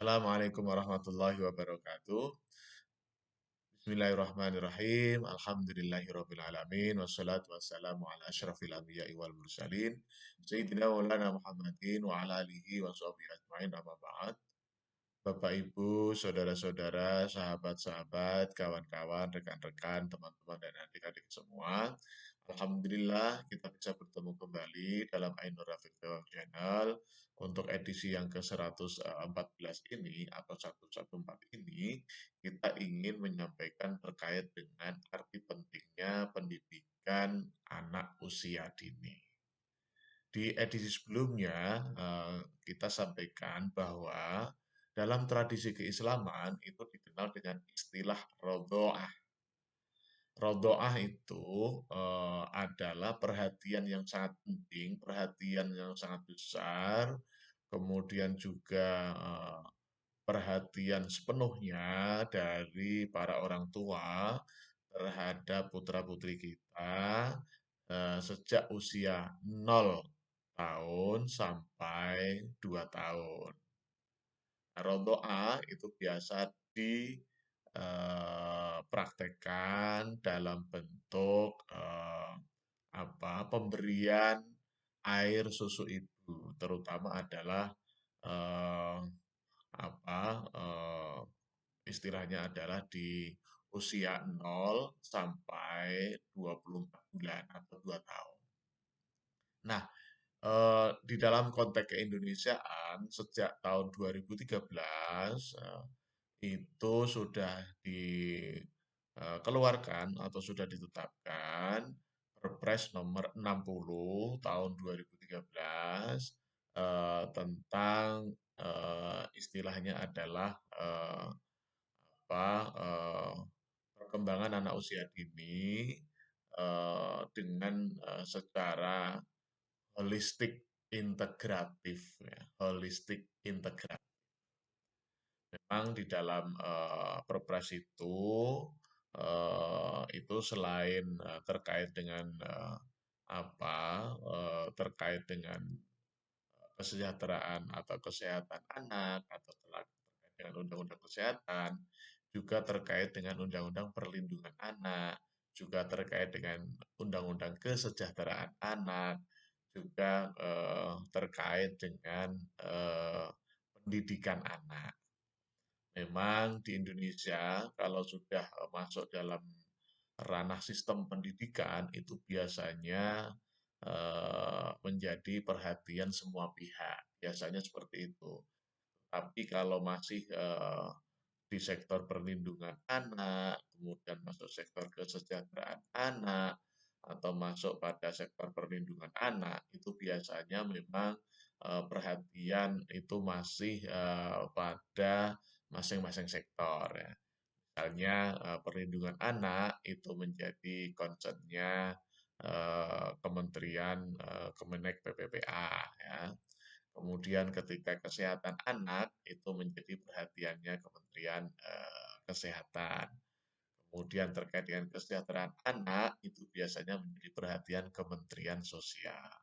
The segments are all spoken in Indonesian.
Assalamualaikum warahmatullahi wabarakatuh. Bismillahirrahmanirrahim. Alhamdulillahirabbil alamin wassalatu wassalamu ala asyrafil anbiya'i wal mursalin sayyidina maulana Muhammadin wa ala alihi wa sahbihi ajmain amma ba'd. Bapak Ibu, saudara-saudara, sahabat-sahabat, kawan-kawan, rekan-rekan, teman-teman dan adik-adik semua. Alhamdulillah kita bisa bertemu kembali dalam Ainur Rafiq Dawah Channel untuk edisi yang ke-114 ini atau 114 ini kita ingin menyampaikan terkait dengan arti pentingnya pendidikan anak usia dini. Di edisi sebelumnya, kita sampaikan bahwa dalam tradisi keislaman itu dikenal dengan istilah rodho'ah. Rodho'ah itu adalah perhatian yang sangat penting, perhatian yang sangat besar, kemudian juga perhatian sepenuhnya dari para orang tua terhadap putra-putri kita sejak usia 0 tahun sampai 2 tahun. Nah, rodho'ah itu biasa dipraktekkan dalam bentuk pemberian air susu ibu, terutama adalah eh, istilahnya adalah di usia 0 sampai 24 bulan atau 2 tahun. Nah, di dalam konteks keindonesiaan sejak tahun 2013 itu sudah dikeluarkan atau sudah ditetapkan Perpres nomor 60 tahun 2013 tentang istilahnya adalah perkembangan anak usia dini dengan secara holistik integratif, ya, holistik integratif. Memang di dalam Perpres itu selain terkait dengan terkait dengan kesejahteraan atau kesehatan anak atau terkait dengan undang-undang kesehatan, juga terkait dengan undang-undang perlindungan anak, juga terkait dengan undang-undang kesejahteraan anak, juga terkait dengan pendidikan anak. Memang di Indonesia kalau sudah masuk dalam ranah sistem pendidikan itu biasanya menjadi perhatian semua pihak, biasanya seperti itu. Tapi kalau masih di sektor perlindungan anak, kemudian masuk sektor kesejahteraan anak, atau masuk pada sektor perlindungan anak, itu biasanya memang perhatian itu masih pada masing-masing sektor, ya. Misalnya perlindungan anak itu menjadi concernnya Kementerian Kemenek PPPA, ya. Kemudian ketika kesehatan anak itu menjadi perhatiannya Kementerian Kesehatan. Kemudian terkait dengan kesejahteraan anak itu biasanya menjadi perhatian Kementerian Sosial.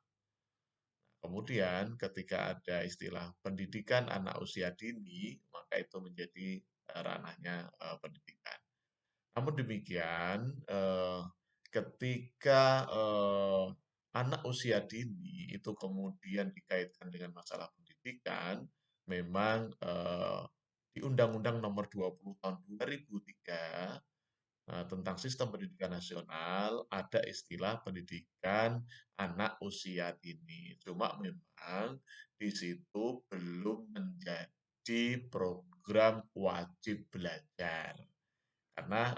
Kemudian ketika ada istilah pendidikan anak usia dini, maka itu menjadi ranahnya pendidikan. Namun demikian, ketika anak usia dini itu kemudian dikaitkan dengan masalah pendidikan, memang di Undang-Undang Nomor 20 Tahun 2003 tentang Sistem Pendidikan Nasional ada istilah pendidikan anak usia dini. Cuma memang di situ belum menjadi program wajib belajar. Karena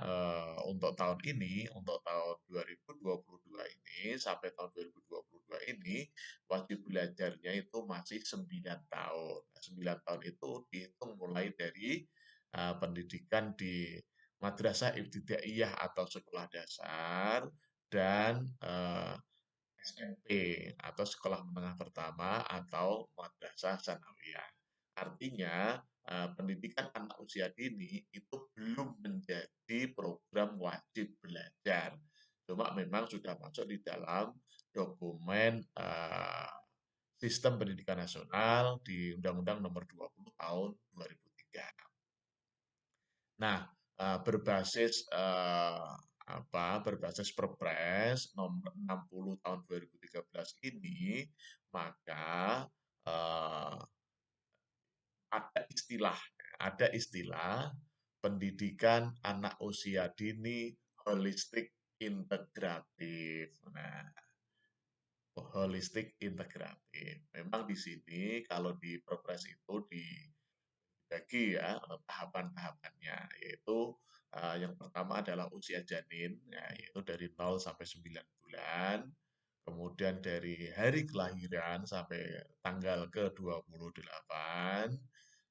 untuk tahun ini, untuk tahun 2022 ini, sampai tahun 2022 ini, wajib belajarnya itu masih 9 tahun. Nah, 9 tahun itu dihitung mulai dari pendidikan di madrasah ibtidaiyah atau sekolah dasar, dan SMP atau sekolah menengah pertama atau madrasah sanawiyah. Artinya, pendidikan anak usia dini itu belum menjadi program wajib belajar. Cuma memang sudah masuk di dalam dokumen Sistem Pendidikan Nasional di Undang-Undang Nomor 20 Tahun 2003. Nah, berbasis berbasis Perpres nomor 60 tahun 2013 ini, maka eh, ada istilah pendidikan anak usia dini holistik integratif. Nah, holistik integratif. Memang di sini kalau di Perpres itu dibagi ya tahapan-tahapannya, yaitu yang pertama adalah usia janin, ya, yaitu dari 0 sampai 9 bulan, kemudian dari hari kelahiran sampai tanggal ke-28,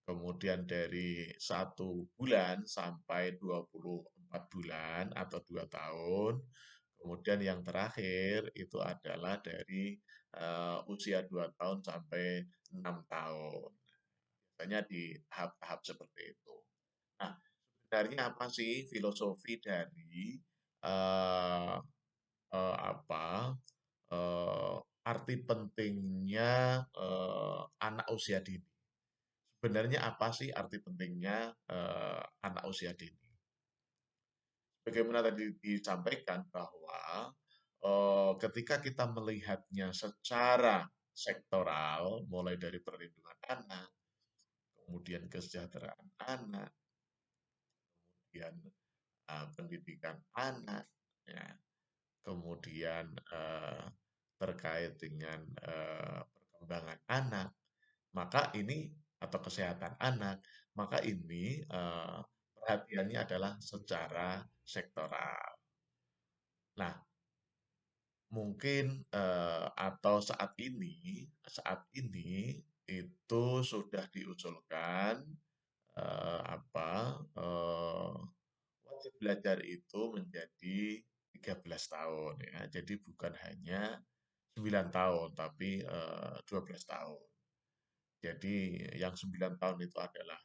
kemudian dari 1 bulan sampai 24 bulan atau 2 tahun, kemudian yang terakhir itu adalah dari usia 2 tahun sampai 6 tahun. Biasanya di tahap-tahap seperti itu. Nah, sebenarnya apa sih filosofi dari eh, apa arti pentingnya anak usia dini? Sebenarnya apa sih arti pentingnya anak usia dini? Bagaimana tadi disampaikan bahwa ketika kita melihatnya secara sektoral, mulai dari perlindungan anak, kemudian kesejahteraan anak, kemudian pendidikan anak, ya, kemudian terkait dengan perkembangan anak, maka ini atau kesehatan anak, maka ini perhatiannya adalah secara sektoral. Nah, mungkin atau saat ini itu sudah diusulkan eh, wajib belajar itu menjadi 13 tahun ya. Jadi bukan hanya 9 tahun tapi 12 tahun. Jadi yang 9 tahun itu adalah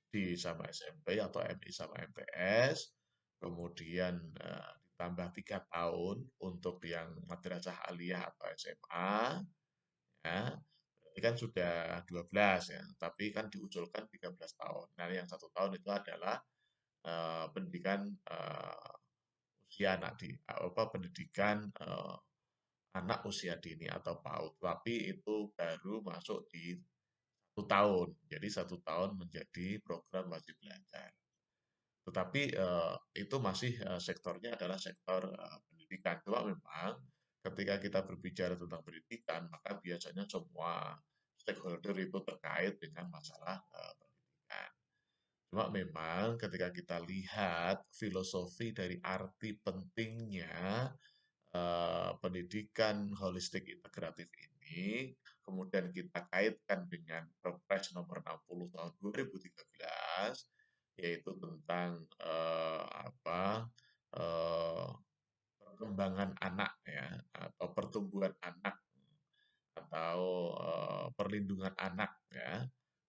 SD sama SMP atau MI sama MTS, kemudian ditambah 3 tahun untuk yang madrasah aliyah atau SMA, ya, berarti kan sudah 12 ya, tapi kan diusulkan 13 tahun. Nah, yang 1 tahun itu adalah pendidikan usia anak pendidikan anak usia dini atau PAUD, tapi itu baru masuk di 1 tahun. Jadi 1 tahun menjadi program wajib belajar. Tetapi itu masih sektornya adalah sektor pendidikan. Cuma memang ketika kita berbicara tentang pendidikan, maka biasanya semua stakeholder itu terkait dengan masalah pendidikan. Cuma memang ketika kita lihat filosofi dari arti pentingnya pendidikan holistik integratif ini, kemudian kita kaitkan dengan Perpres nomor 60 tahun 2013, yaitu tentang eh, perkembangan anak ya atau pertumbuhan anak atau perlindungan anak ya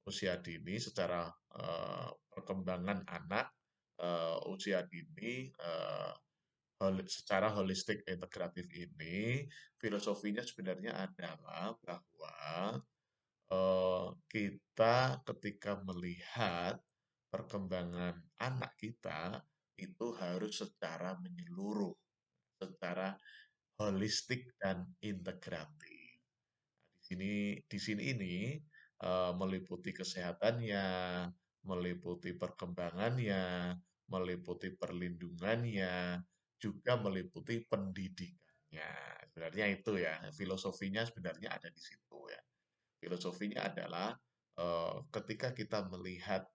usia dini secara perkembangan anak usia dini secara holistik integratif ini, filosofinya sebenarnya adalah bahwa kita ketika melihat perkembangan anak kita itu harus secara menyeluruh, secara holistik dan integratif. Di sini ini meliputi kesehatannya, meliputi perkembangannya, meliputi perlindungannya, juga meliputi pendidikannya. Sebenarnya itu ya, filosofinya sebenarnya ada di situ ya. Filosofinya adalah ketika kita melihat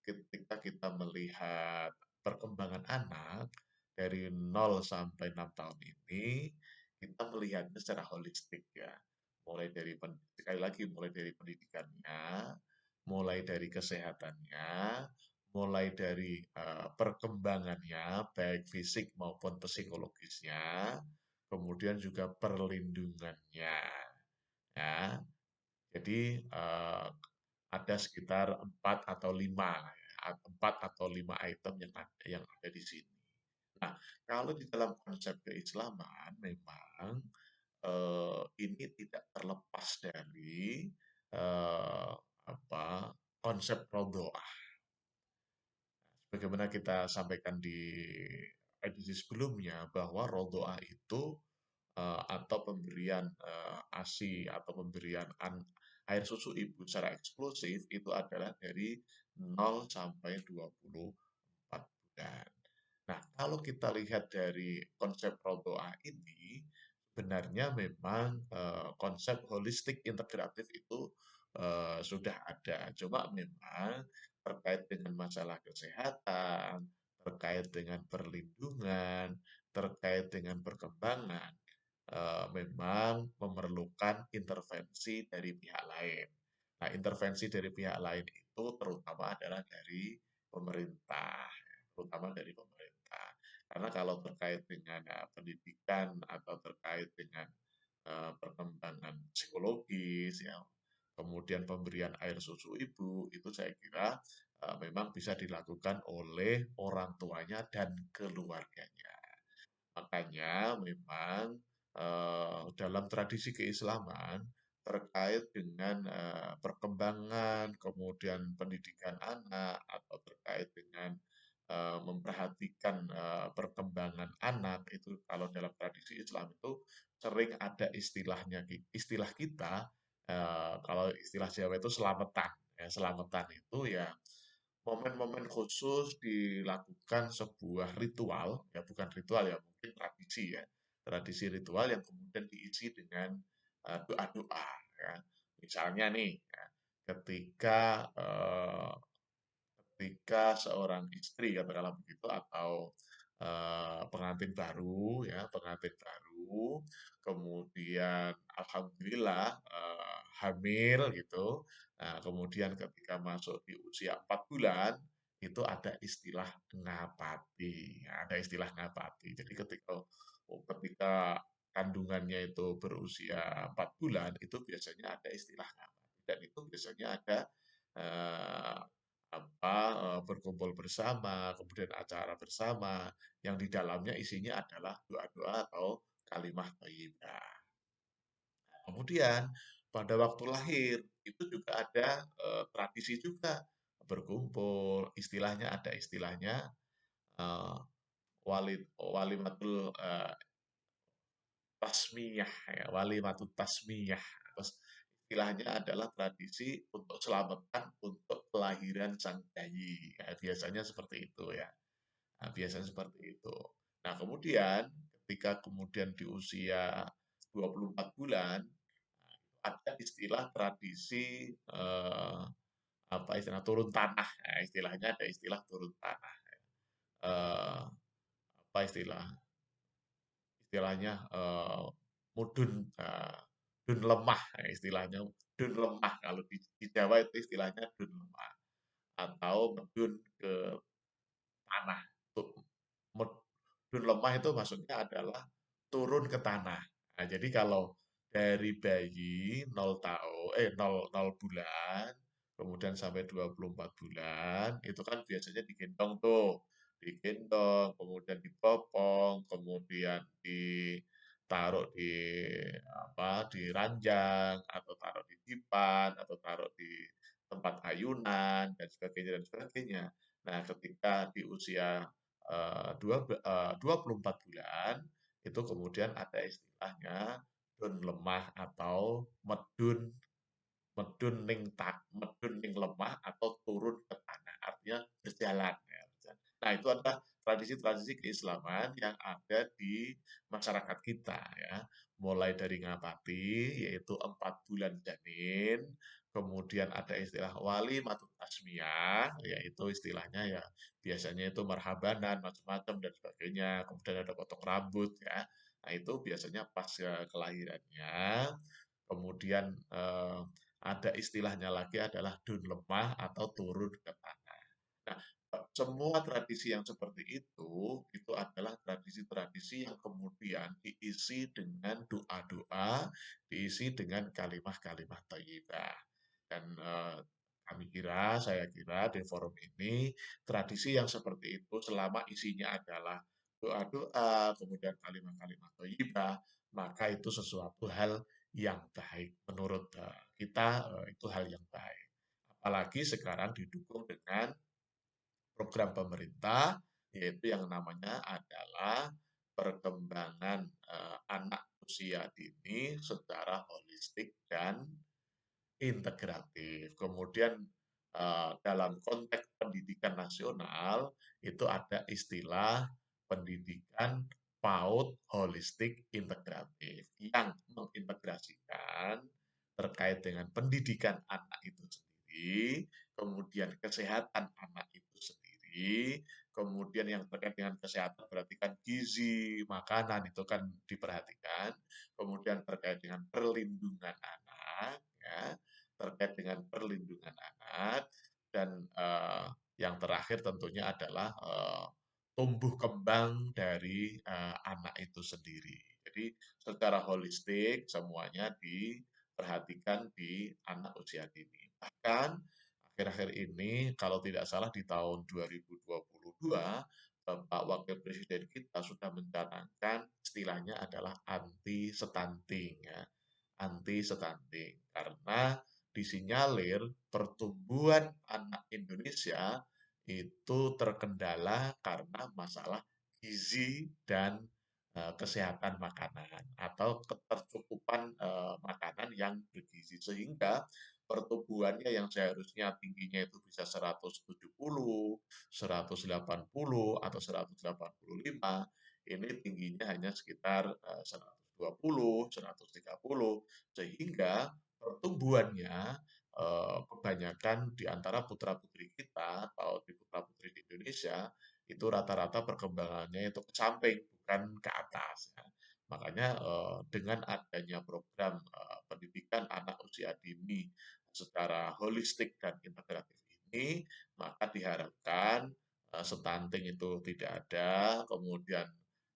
ketika kita melihat perkembangan anak dari 0 sampai 6 tahun ini, kita melihatnya secara holistik ya. Mulai dari sekali lagi mulai dari pendidikannya, mulai dari kesehatannya, mulai dari perkembangannya baik fisik maupun psikologisnya, kemudian juga perlindungannya. Ya, jadi ada sekitar 4 atau 5 item yang ada di sini. Nah, kalau di dalam konsep keislaman memang ini tidak terlepas dari eh, apa konsep rodoah. Bagaimana kita sampaikan di edisi sebelumnya bahwa rodoah itu atau pemberian ASI atau pemberian air susu ibu secara eksklusif itu adalah dari 0 sampai 24 bulan. Nah, kalau kita lihat dari konsep rodoah ini, sebenarnya memang konsep holistik integratif itu sudah ada. Cuma memang terkait dengan masalah kesehatan, terkait dengan perlindungan, terkait dengan perkembangan, memang memerlukan intervensi dari pihak lain. Nah, intervensi dari pihak lain itu terutama adalah dari pemerintah, terutama dari pemerintah. Karena kalau terkait dengan pendidikan atau terkait dengan perkembangan psikologis, ya, kemudian pemberian air susu ibu, itu saya kira memang bisa dilakukan oleh orang tuanya dan keluarganya. Makanya memang dalam tradisi keislaman terkait dengan perkembangan, kemudian pendidikan anak, atau terkait dengan memperhatikan perkembangan anak, itu kalau dalam tradisi Islam itu sering ada istilahnya, istilah kita, kalau istilah Jawa itu selamatan. Ya, selamatan itu ya momen-momen khusus dilakukan sebuah ritual, ya bukan ritual ya, mungkin tradisi ya, tradisi ritual yang kemudian diisi dengan doa-doa, ya. Misalnya nih, ya, ketika ketika seorang istri katakanlah begitu atau pengantin baru ya pengantin baru kemudian alhamdulillah hamil gitu. Nah, kemudian ketika masuk di usia 4 bulan itu ada istilah ngapati. Ya, ada istilah ngapati. Jadi ketika kandungannya itu berusia 4 bulan itu biasanya ada istilah ngapati dan itu biasanya ada eh, berkumpul bersama, kemudian acara bersama, yang di dalamnya isinya adalah doa-doa atau kalimah thayyibah. Kemudian pada waktu lahir itu juga ada tradisi juga berkumpul, istilahnya ada istilahnya eh, walimatul tasmiyah ya, walimatul tasmiyah. Terus istilahnya adalah tradisi untuk selamatan untuk kelahiran sang bayi. Ya, biasanya seperti itu ya. Nah, biasanya seperti itu. Nah, kemudian ketika kemudian di usia 24 bulan ada istilah tradisi apa istilah turun tanah. Nah, istilahnya ada istilah turun tanah. Eh, apa istilahnya mudun dun lemah istilahnya dun lemah kalau di Jawa itu istilahnya dun lemah atau medun ke tanah. Medun lemah itu maksudnya adalah turun ke tanah. Nah, jadi kalau dari bayi 0 tahun, 0 bulan, kemudian sampai 24 bulan, itu kan biasanya digendong tuh. Digendong, kemudian dipopong, kemudian ditaruh di di ranjang, atau taruh di dipan, atau taruh di tempat ayunan, dan sebagainya, dan sebagainya. Nah, ketika di usia 24 bulan, itu kemudian ada istilahnya dun lemah atau medun medun ning medun ning lemah atau turun ke tanah, artinya berjalan ya. Nah, itu adalah tradisi-tradisi keislaman yang ada di masyarakat kita ya. Mulai dari ngapati yaitu 4 bulan janin, kemudian ada istilah wali matut tasmiyah, yaitu istilahnya ya biasanya itu marhabanan macam-macam dan sebagainya. Kemudian ada potong rambut ya. Nah, itu biasanya pas kelahirannya. Kemudian ada istilahnya lagi adalah dun lemah atau turun ke tanah. Nah, semua tradisi yang seperti itu adalah tradisi-tradisi yang kemudian diisi dengan doa-doa, diisi dengan kalimah-kalimah thayyibah. Dan saya kira di forum ini tradisi yang seperti itu selama isinya adalah doa-doa, kemudian kalimat-kalimat thayyibah, maka itu sesuatu hal yang baik menurut kita itu hal yang baik. Apalagi sekarang didukung dengan program pemerintah, yaitu yang namanya adalah perkembangan anak usia dini secara holistik dan integratif. Kemudian dalam konteks pendidikan nasional itu ada istilah pendidikan PAUD holistik integratif yang mengintegrasikan terkait dengan pendidikan anak itu sendiri, kemudian kesehatan anak itu sendiri, kemudian yang terkait dengan kesehatan berarti kan gizi, makanan itu kan diperhatikan, kemudian terkait dengan perlindungan anak, ya, terkait dengan perlindungan anak, dan yang terakhir tentunya adalah tumbuh kembang dari anak itu sendiri. Jadi secara holistik semuanya diperhatikan di anak usia dini. Bahkan akhir-akhir ini kalau tidak salah di tahun 2022 Bapak Wakil Presiden kita sudah mencanangkan istilahnya adalah anti stunting, ya, anti stunting karena disinyalir pertumbuhan anak Indonesia itu terkendala karena masalah gizi dan kesehatan makanan atau ketercukupan makanan yang bergizi sehingga pertumbuhannya yang seharusnya tingginya itu bisa 170, 180 atau 185 ini tingginya hanya sekitar 120, 130 sehingga pertumbuhannya kebanyakan di antara putra-putri kita atau di putra-putri di Indonesia itu rata-rata perkembangannya itu ke samping bukan ke atas, ya. Makanya dengan adanya program pendidikan anak usia dini secara holistik dan integratif ini, maka diharapkan stunting itu tidak ada, kemudian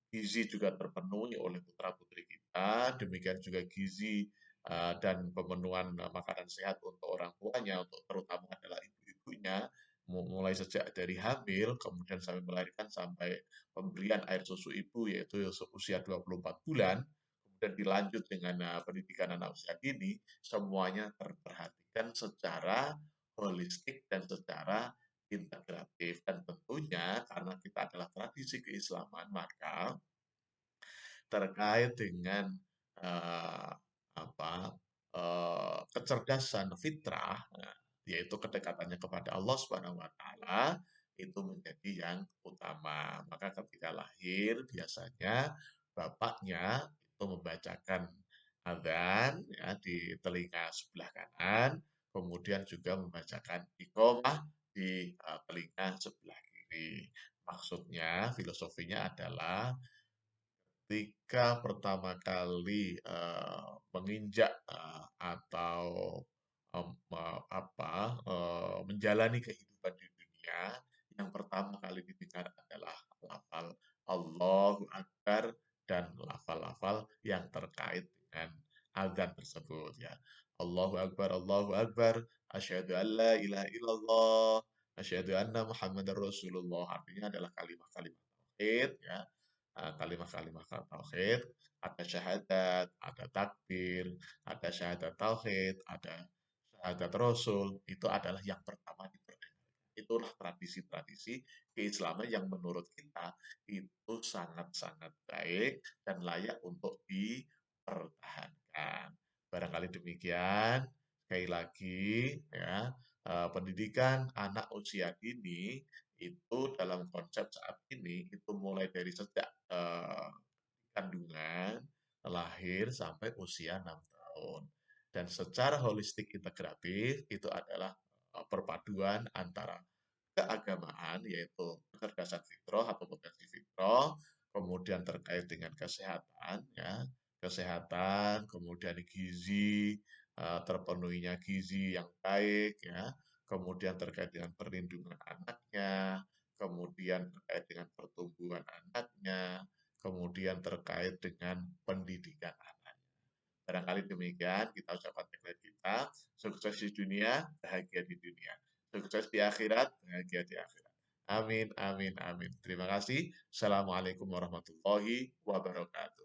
gizi juga terpenuhi oleh putra-putri kita, demikian juga gizi dan pemenuhan makanan sehat untuk orang tuanya, untuk terutama adalah ibu-ibunya, mulai sejak dari hamil, kemudian sampai melahirkan, sampai pemberian air susu ibu, yaitu usia 24 bulan, kemudian dilanjut dengan pendidikan anak usia dini, semuanya terperhatikan secara holistik dan secara integratif. Dan tentunya karena kita adalah tradisi keislaman, maka terkait dengan eh, apa kecerdasan fitrah, yaitu kedekatannya kepada Allah Subhanahu wa taala itu menjadi yang utama. Maka ketika lahir biasanya bapaknya itu membacakan adzan ya di telinga sebelah kanan, kemudian juga membacakan iqomah di telinga sebelah kiri. Maksudnya, filosofinya adalah ketika pertama kali menginjak atau menjalani kehidupan di dunia, yang pertama kali didengar adalah lafal Allahu Akbar dan lafal-lafal yang terkait dengan azan tersebut, ya. Allahu Akbar, asyhadu an la ilaha illallah, asyhadu anna Muhammadar Rasulullah. Artinya adalah kalimat-kalimat tauhid, ya, kalimat-kalimat tauhid, ada syahadat, ada takbir, ada syahadat tauhid, ada syahadat rasul, itu adalah yang pertama diperdengarkan. Itulah tradisi-tradisi keislaman yang menurut kita itu sangat-sangat baik dan layak untuk dipertahankan. Barangkali demikian, sekali lagi ya, pendidikan anak usia dini itu dalam konsep saat ini itu mulai dari sejak kandungan, lahir sampai usia 6 tahun. Dan secara holistik integratif itu adalah perpaduan antara keagamaan yaitu kecerdasan fitrah atau potensi fitrah, kemudian terkait dengan kesehatan, ya, kesehatan, kemudian gizi, terpenuhinya gizi yang baik, ya, kemudian terkait dengan perlindungan anaknya, kemudian terkait dengan pertumbuhan anaknya, kemudian terkait dengan pendidikan anak. Barangkali demikian kita ucapkan tagline kita, sukses di dunia, bahagia di dunia. Sukses di akhirat, bahagia di akhirat. Amin, amin, amin. Terima kasih. Assalamualaikum warahmatullahi wabarakatuh.